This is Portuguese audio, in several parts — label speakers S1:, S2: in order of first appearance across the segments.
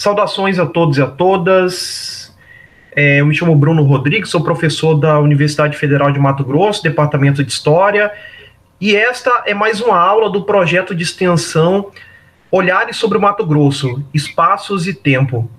S1: Saudações a todos e a todas. Eu me chamo Bruno Rodrigues, sou professor da Universidade Federal de Mato Grosso, Departamento de História, e esta é mais uma aula do projeto de extensão Olhares sobre o Mato Grosso, Espaços e Tempo.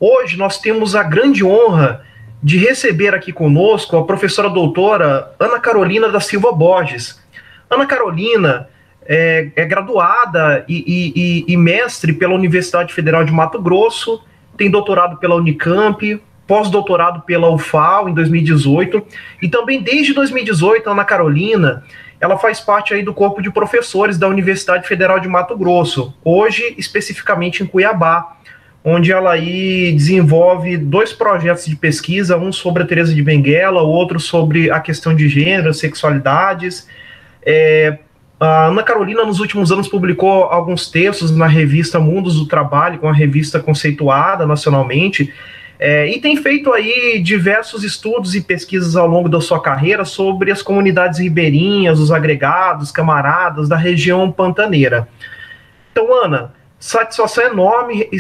S1: Hoje nós temos a grande honra de receber aqui conosco a professora doutora Ana Carolina da Silva Borges. Ana Carolina é graduada e mestre pela Universidade Federal de Mato Grosso, tem doutorado pela Unicamp, pós-doutorado pela UFAL em 2018, e também desde 2018 a Ana Carolina ela faz parte aí do corpo de professores da Universidade Federal de Mato Grosso, hoje especificamente em Cuiabá, onde ela aí desenvolve 2 projetos de pesquisa, um sobre a Teresa de Benguela, outro sobre a questão de gênero, sexualidades. A Ana Carolina, nos últimos anos, publicou alguns textos na revista Mundos do Trabalho, uma revista conceituada nacionalmente, e tem feito aí diversos estudos e pesquisas ao longo da sua carreira sobre as comunidades ribeirinhas, os agregados, camaradas da região pantaneira. Então, Ana, satisfação enorme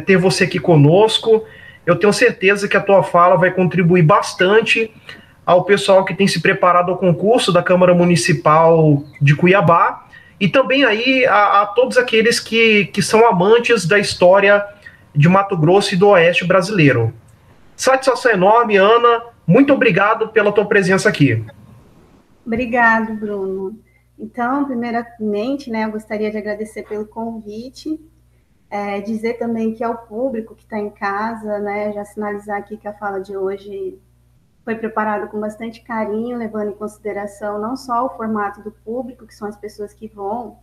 S1: ter você aqui conosco. Eu tenho certeza que a tua fala vai contribuir bastante ao pessoal que tem se preparado ao concurso da Câmara Municipal de Cuiabá e também aí a todos aqueles que são amantes da história de Mato Grosso e do Oeste brasileiro. Satisfação enorme, Ana. Muito obrigado pela tua presença aqui.
S2: Obrigado, Bruno. Então, primeiramente, eu gostaria de agradecer pelo convite, dizer também que ao público que está em casa, já sinalizar aqui que a fala de hoje foi preparada com bastante carinho, levando em consideração não só o formato do público, que são as pessoas que vão,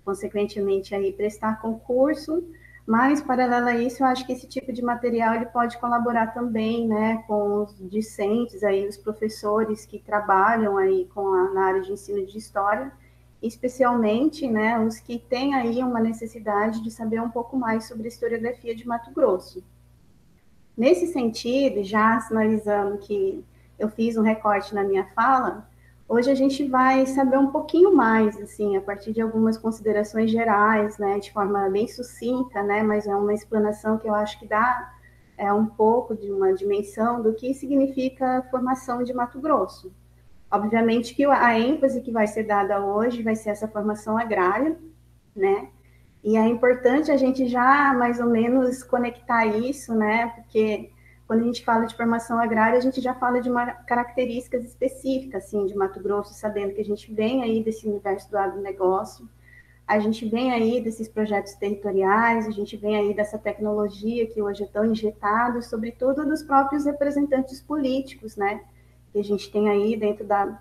S2: consequentemente, aí prestar concurso, mas, paralelo a isso, eu acho que esse tipo de material ele pode colaborar também, com os discentes, aí, os professores que trabalham aí na área de ensino de história, especialmente, os que têm aí uma necessidade de saber um pouco mais sobre a historiografia de Mato Grosso. Nesse sentido, já sinalizando que eu fiz um recorte na minha fala, hoje a gente vai saber um pouquinho mais, assim, a partir de algumas considerações gerais, de forma bem sucinta, mas é uma explanação que eu acho que dá um pouco de uma dimensão do que significa a formação de Mato Grosso. Obviamente que a ênfase que vai ser dada hoje vai ser essa formação agrária, e é importante a gente já mais ou menos conectar isso, porque quando a gente fala de formação agrária, a gente já fala de características específicas, assim, de Mato Grosso, sabendo que a gente vem aí desse universo do agronegócio, a gente vem aí desses projetos territoriais, a gente vem aí dessa tecnologia que hoje é tão injetada, sobretudo dos próprios representantes políticos, que a gente tem aí dentro da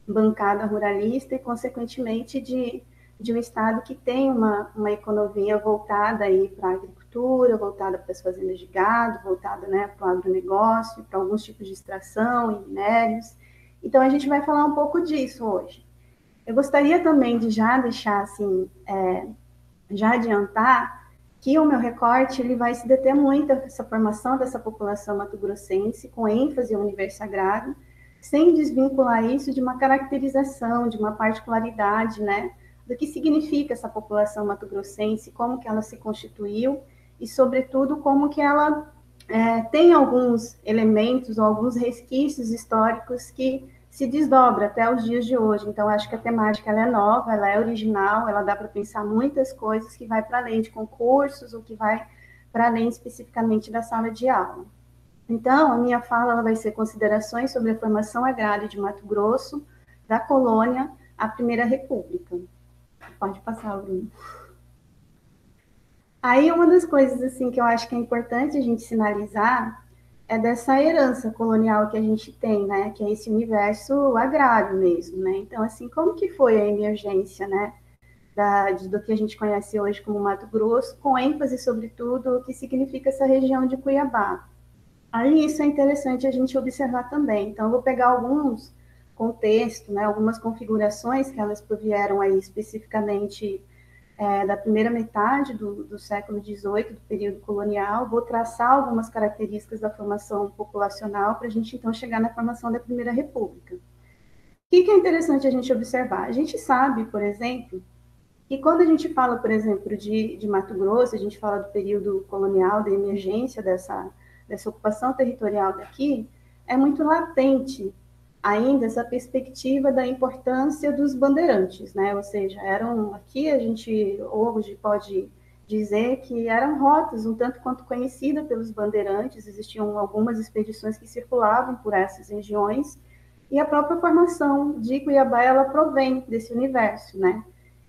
S2: bancada ruralista e, consequentemente, de um estado que tem uma economia voltada aí para a agricultura, voltada para as fazendas de gado, voltada para o agronegócio, para alguns tipos de extração e minérios. Então, a gente vai falar um pouco disso hoje. Eu gostaria também de já deixar, assim, já adiantar que o meu recorte ele vai se deter muito nessa formação dessa população mato-grossense, com ênfase ao universo agrário, sem desvincular isso de uma caracterização, de uma particularidade, do que significa essa população mato-grossense, como que ela se constituiu e, sobretudo, como que ela tem alguns elementos ou alguns resquícios históricos que se desdobram até os dias de hoje. Então, acho que a temática ela é nova, ela é original, ela dá para pensar muitas coisas que vai para além de concursos ou que vai para além especificamente da sala de aula. Então, a minha fala ela vai ser considerações sobre a formação agrária de Mato Grosso, da colônia à Primeira República. Pode passar, Bruno. Aí, uma das coisas assim, que eu acho que é importante a gente sinalizar é dessa herança colonial que a gente tem, que é esse universo agrário mesmo, Então, assim, como que foi a emergência, do que a gente conhece hoje como Mato Grosso, com ênfase, sobretudo, o que significa essa região de Cuiabá. Aí, isso é interessante a gente observar também. Então, eu vou pegar alguns contextos, algumas configurações que elas provieram aí especificamente da primeira metade do século XVIII, do período colonial, vou traçar algumas características da formação populacional para a gente, então, chegar na formação da Primeira República. O que é interessante a gente observar? A gente sabe, por exemplo, E quando a gente fala, por exemplo, de Mato Grosso, a gente fala do período colonial, da emergência dessa ocupação territorial daqui, é muito latente ainda essa perspectiva da importância dos bandeirantes, né? Ou seja, eram aqui a gente hoje pode dizer que eram rotas um tanto quanto conhecidas pelos bandeirantes, existiam algumas expedições que circulavam por essas regiões, e a própria formação de Cuiabá, ela provém desse universo, né?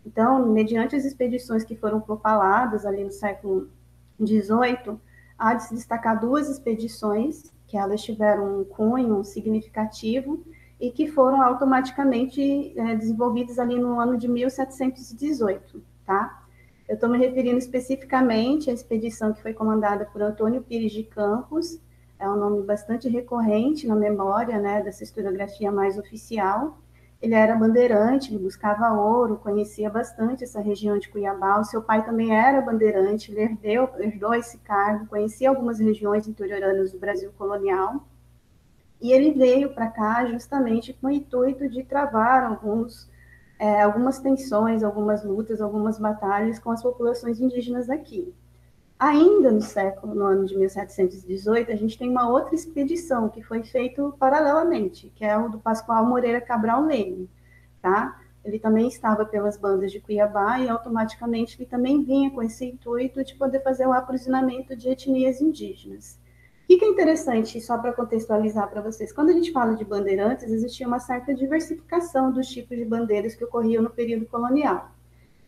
S2: Então, mediante as expedições que foram propaladas ali no século XVIII, há de se destacar duas expedições que elas tiveram um cunho significativo e que foram automaticamente desenvolvidas ali no ano de 1718, tá? Eu estou me referindo especificamente à expedição que foi comandada por Antônio Pires de Campos, é um nome bastante recorrente na memória, né, dessa historiografia mais oficial. Ele era bandeirante, ele buscava ouro, conhecia bastante essa região de Cuiabá. O seu pai também era bandeirante, ele herdou esse cargo, conhecia algumas regiões interioranas do Brasil colonial. E ele veio para cá justamente com o intuito de travar algumas tensões, algumas lutas, algumas batalhas com as populações indígenas daqui. Ainda no ano de 1718, a gente tem uma outra expedição que foi feita paralelamente, que é o do Pascoal Moreira Cabral Leme, tá? Ele também estava pelas bandas de Cuiabá e automaticamente ele também vinha com esse intuito de poder fazer o aprisionamento de etnias indígenas. O que é interessante, só para contextualizar para vocês, quando a gente fala de bandeirantes, existia uma certa diversificação dos tipos de bandeiras que ocorriam no período colonial.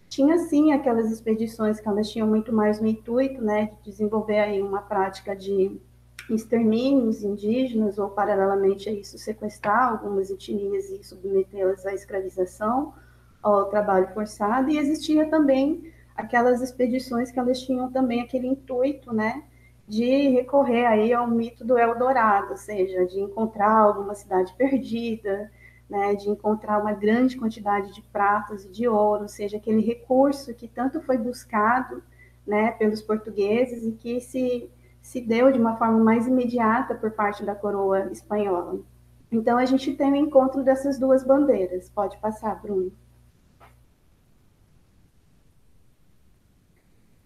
S2: Tinha, sim, aquelas expedições que elas tinham muito mais no intuito, né, de desenvolver aí uma prática de extermínios indígenas, ou, paralelamente a isso, sequestrar algumas etnias e submetê-las à escravização, ao trabalho forçado, e existia também aquelas expedições que elas tinham também aquele intuito, né, de recorrer aí ao mito do Eldorado, ou seja, de encontrar alguma cidade perdida, né, de encontrar uma grande quantidade de pratas e de ouro, ou seja, aquele recurso que tanto foi buscado, né, pelos portugueses e que se deu de uma forma mais imediata por parte da coroa espanhola. Então, a gente tem o encontro dessas duas bandeiras. Pode passar, Bruno.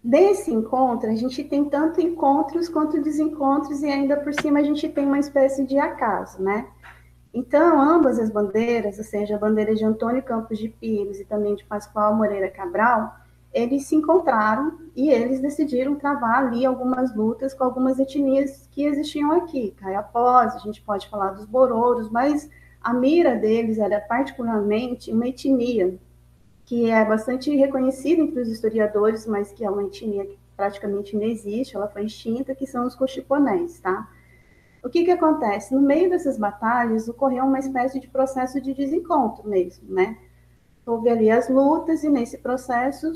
S2: Desse encontro, a gente tem tanto encontros quanto desencontros, e ainda por cima a gente tem uma espécie de acaso, né? Então, ambas as bandeiras, ou seja, a bandeira de Antônio Campos de Pires e também de Pascoal Moreira Cabral, eles se encontraram e eles decidiram travar ali algumas lutas com algumas etnias que existiam aqui. Caiapós, a gente pode falar dos Bororos, mas a mira deles era particularmente uma etnia que é bastante reconhecida entre os historiadores, mas que é uma etnia que praticamente não existe, ela foi extinta, que são os cochiponés, tá? O que acontece? No meio dessas batalhas, ocorreu uma espécie de processo de desencontro mesmo, né? Houve ali as lutas, e nesse processo,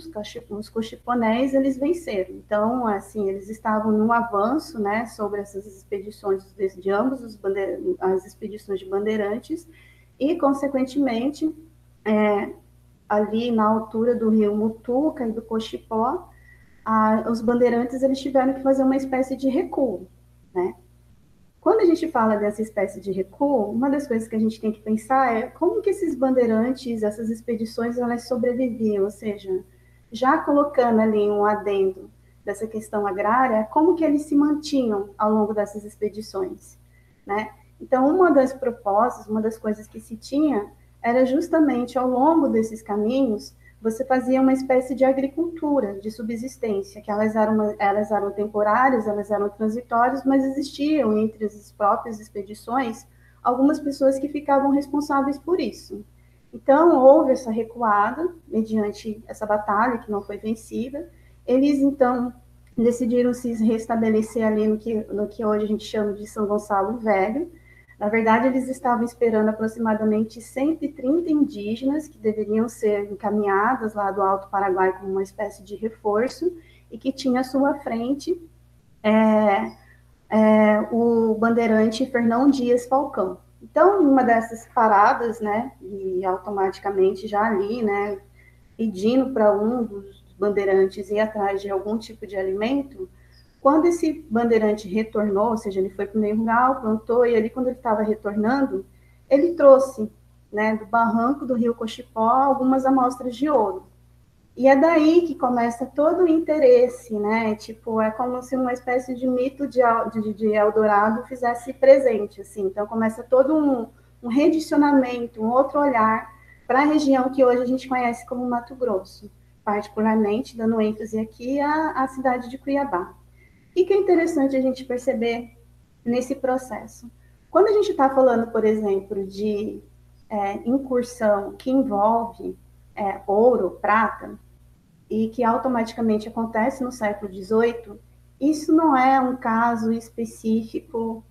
S2: os cochiponés, eles venceram. Então, assim, eles estavam num avanço, né, sobre essas expedições de ambos as expedições de bandeirantes, e, consequentemente, ali na altura do rio Mutuca e do Cochipó, os bandeirantes eles tiveram que fazer uma espécie de recuo, né? Quando a gente fala dessa espécie de recuo, uma das coisas que a gente tem que pensar é como que esses bandeirantes, essas expedições, elas sobreviviam, ou seja, já colocando ali um adendo dessa questão agrária, como que eles se mantinham ao longo dessas expedições, né? Então, uma das propostas, uma das coisas que se tinha, era justamente ao longo desses caminhos, você fazia uma espécie de agricultura, de subsistência, que elas eram temporárias, elas eram transitórias, mas existiam entre as próprias expedições algumas pessoas que ficavam responsáveis por isso. Então, houve essa recuada, mediante essa batalha que não foi vencida. Eles, então, decidiram se restabelecer ali no que hoje a gente chama de São Gonçalo Velho. Na verdade, eles estavam esperando aproximadamente 130 indígenas que deveriam ser encaminhadas lá do Alto Paraguai como uma espécie de reforço, e que tinha à sua frente o bandeirante Fernão Dias Falcão. Então, numa dessas paradas, né, e automaticamente já ali, né, pedindo para um dos bandeirantes ir atrás de algum tipo de alimento, quando esse bandeirante retornou, ou seja, ele foi para o meio rural, plantou, e ali, quando ele estava retornando, ele trouxe, né, do barranco do rio Cochipó algumas amostras de ouro. E é daí que começa todo o interesse, né? Tipo, é como se uma espécie de mito de Eldorado fizesse presente, assim. Então, começa todo um redicionamento, um outro olhar para a região que hoje a gente conhece como Mato Grosso, particularmente dando ênfase aqui à cidade de Cuiabá. O que é interessante a gente perceber nesse processo? Quando a gente está falando, por exemplo, de incursão que envolve ouro, prata, e que automaticamente acontece no século XVIII, isso não é um caso específico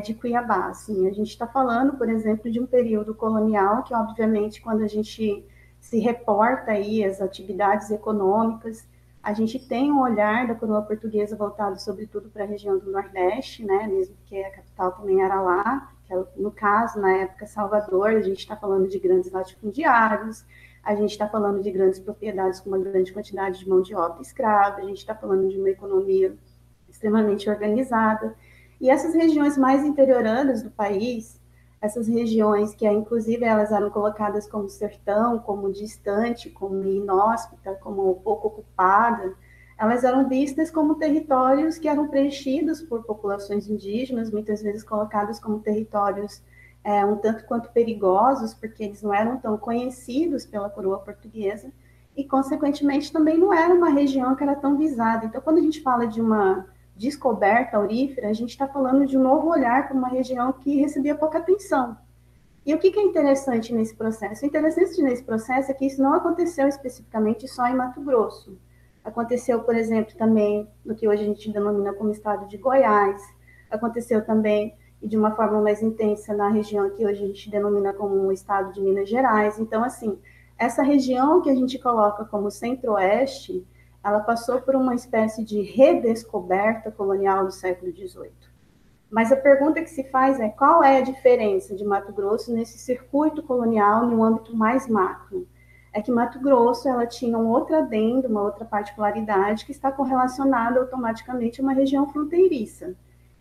S2: de Cuiabá. Assim. A gente está falando, por exemplo, de um período colonial que, obviamente, quando a gente se reporta aí as atividades econômicas, a gente tem um olhar da coroa portuguesa voltado, sobretudo, para a região do Nordeste, né? Mesmo que a capital também era lá, que no caso, na época, Salvador, a gente está falando de grandes latifundiários, a gente está falando de grandes propriedades com uma grande quantidade de mão de obra escrava, a gente está falando de uma economia extremamente organizada. E essas regiões mais interioranas do país, essas regiões que, inclusive, elas eram colocadas como sertão, como distante, como inóspita, como pouco ocupada, elas eram vistas como territórios que eram preenchidos por populações indígenas, muitas vezes colocados como territórios um tanto quanto perigosos, porque eles não eram tão conhecidos pela coroa portuguesa, e, consequentemente, também não era uma região que era tão visada. Então, quando a gente fala de uma descoberta aurífera, a gente está falando de um novo olhar para uma região que recebia pouca atenção. E o que é interessante nesse processo? O interessante nesse processo é que isso não aconteceu especificamente só em Mato Grosso. Aconteceu, por exemplo, também no que hoje a gente denomina como estado de Goiás, aconteceu também e de uma forma mais intensa na região que hoje a gente denomina como o estado de Minas Gerais. Então, assim, essa região que a gente coloca como centro-oeste, ela passou por uma espécie de redescoberta colonial do século XVIII. Mas a pergunta que se faz é qual é a diferença de Mato Grosso nesse circuito colonial no âmbito mais macro? É que Mato Grosso ela tinha um outro adendo, uma outra particularidade que está correlacionada automaticamente a uma região fronteiriça.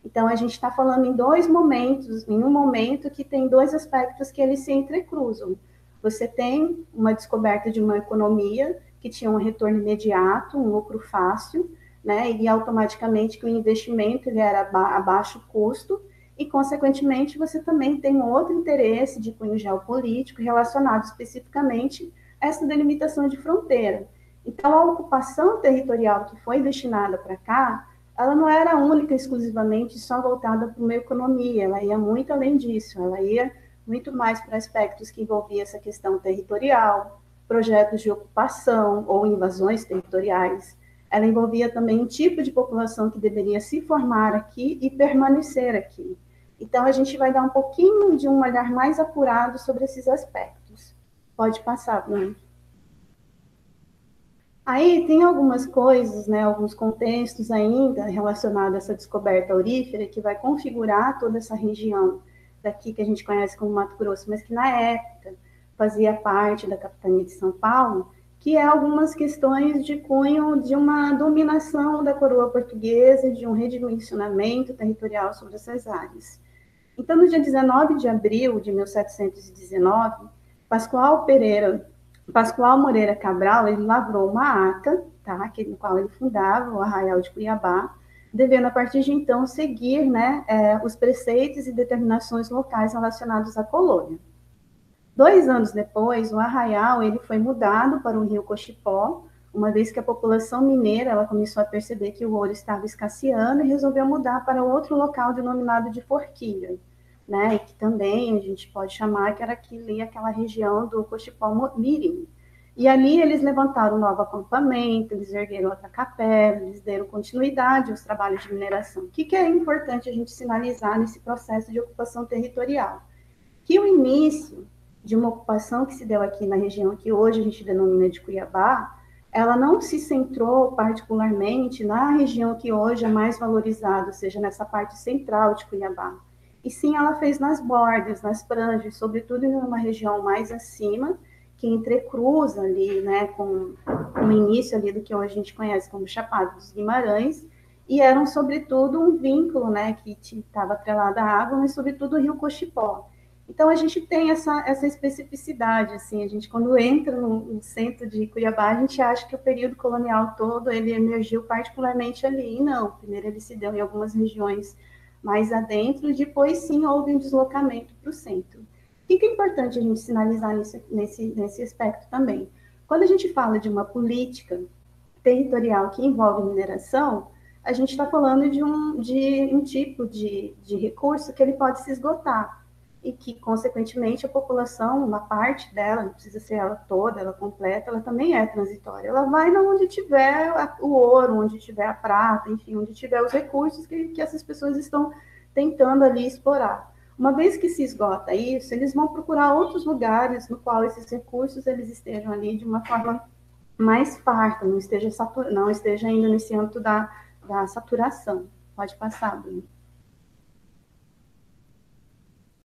S2: Então, a gente está falando em dois momentos, em um momento que tem dois aspectos que eles se entrecruzam. Você tem uma descoberta de uma economia que tinha um retorno imediato, um lucro fácil, né, e automaticamente que o investimento ele era a baixo custo, e, consequentemente, você também tem outro interesse de cunho geopolítico relacionado especificamente a essa delimitação de fronteira. Então, a ocupação territorial que foi destinada para cá, ela não era única, exclusivamente, só voltada para uma economia, ela ia muito além disso, ela ia muito mais para aspectos que envolviam essa questão territorial, projetos de ocupação ou invasões territoriais. Ela envolvia também um tipo de população que deveria se formar aqui e permanecer aqui. Então, a gente vai dar um pouquinho de um olhar mais apurado sobre esses aspectos. Pode passar, Bruno. Aí tem algumas coisas, né, alguns contextos ainda relacionados a essa descoberta aurífera que vai configurar toda essa região daqui que a gente conhece como Mato Grosso, mas que na época fazia parte da capitania de São Paulo, que é algumas questões de cunho de uma dominação da coroa portuguesa, de um redimensionamento territorial sobre essas áreas. Então, no dia 19 de abril de 1719, Pascoal Moreira Cabral, ele lavrou uma ata, tá, no qual ele fundava o Arraial de Cuiabá, devendo, a partir de então, seguir, né, os preceitos e determinações locais relacionados à colônia. 2 anos depois, o Arraial ele foi mudado para o Rio Cochipó, uma vez que a população mineira ela começou a perceber que o ouro estava escasseando e resolveu mudar para outro local denominado de Forquilha, né? E que também a gente pode chamar que era aquela região do Cochipó Mirim. E ali eles levantaram um novo acampamento, eles ergueram outra capela, eles deram continuidade aos trabalhos de mineração. O que é importante a gente sinalizar nesse processo de ocupação territorial? Que o início de uma ocupação que se deu aqui na região que hoje a gente denomina de Cuiabá, ela não se centrou particularmente na região que hoje é mais valorizada, ou seja, nessa parte central de Cuiabá. E sim, ela fez nas bordas, nas franjas, sobretudo em uma região mais acima, que entrecruza ali, né, com o início ali do que hoje a gente conhece como Chapada dos Guimarães, e eram, sobretudo, um vínculo, né, que estava atrelado à água, mas, sobretudo, o rio Cochipó. Então, a gente tem essa especificidade, assim, a gente, quando entra no centro de Cuiabá, a gente acha que o período colonial todo, ele emergiu particularmente ali, e não, primeiro ele se deu em algumas regiões mais adentro, e depois, sim, houve um deslocamento para o centro. O que é importante a gente sinalizar nesse aspecto também? Quando a gente fala de uma política territorial que envolve mineração, a gente está falando de um tipo de recurso que ele pode se esgotar e que, consequentemente, a população, uma parte dela, não precisa ser ela toda, ela completa, ela também é transitória. Ela vai onde tiver o ouro, onde tiver a prata, enfim, onde tiver os recursos que essas pessoas estão tentando ali explorar. Uma vez que se esgota isso, eles vão procurar outros lugares no qual esses recursos eles estejam ali de uma forma mais farta, não esteja ainda nesse âmbito da saturação. Pode passar, Bruno.